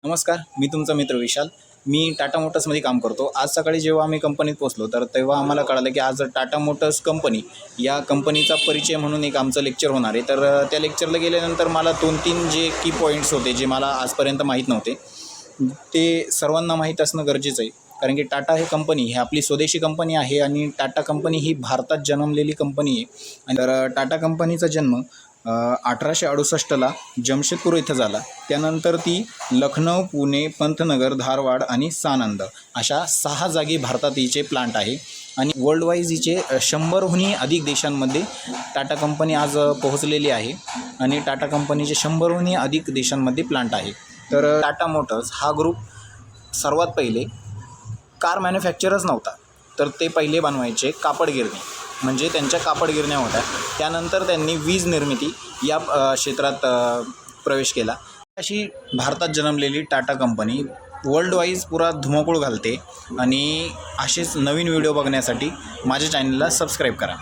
नमस्कार, मी तुमचा मित्र विशाल. मी टाटा मोटर्समध्ये काम करतो. आज सकाळी जेव्हा आम्ही कंपनीत पोहोचलो तर तेव्हा आम्हाला कळालं की आज टाटा मोटर्स कंपनी या कंपनीचा परिचय म्हणून एक आमचं लेक्चर होणार आहे. तर त्या लेक्चरला गेल्यानंतर मला 2-3 जे की पॉईंट्स होते जे मला आजपर्यंत माहीत नव्हते, ते सर्वांना माहीत असणं गरजेचं आहे. कारण की टाटा हे कंपनी ही आपली स्वदेशी कंपनी आहे आणि टाटा कंपनी ही भारतात जन्मलेली कंपनी आहे. आणि तर टाटा कंपनीचा जन्म 1868ला जमशेदपूर इथं झाला. त्यानंतर ती लखनौ, पुणे, पंतनगर, धारवाड आणि सानंद अशा 6 जागी भारतात हिचे प्लांट आहे. आणि वर्ल्ड वाईज हिचे 100हूनही अधिक देशांमध्ये टाटा कंपनी आज पोहोचलेली आहे. आणि टाटा कंपनीचे 100हूनही अधिक देशांमध्ये प्लांट आहे. तर टाटा मोटर्स हा ग्रुप सर्वात पहिले कार मॅन्युफॅक्चरच नव्हता, तर ते पहिले बनवायचे कापड गिरणी, म्हणजे त्यांच्या कापड गिरण्या होत्या. त्यानंतर त्यांनी वीज निर्मिती या क्षेत्रात प्रवेश केला. अशी भारतात जन्मलेली टाटा कंपनी वर्ल्ड वाईज पुरा धुमाकूळ घालते. आणि असेच नवीन व्हिडिओ बघण्यासाठी माझ्या चॅनलला सबस्क्राईब करा.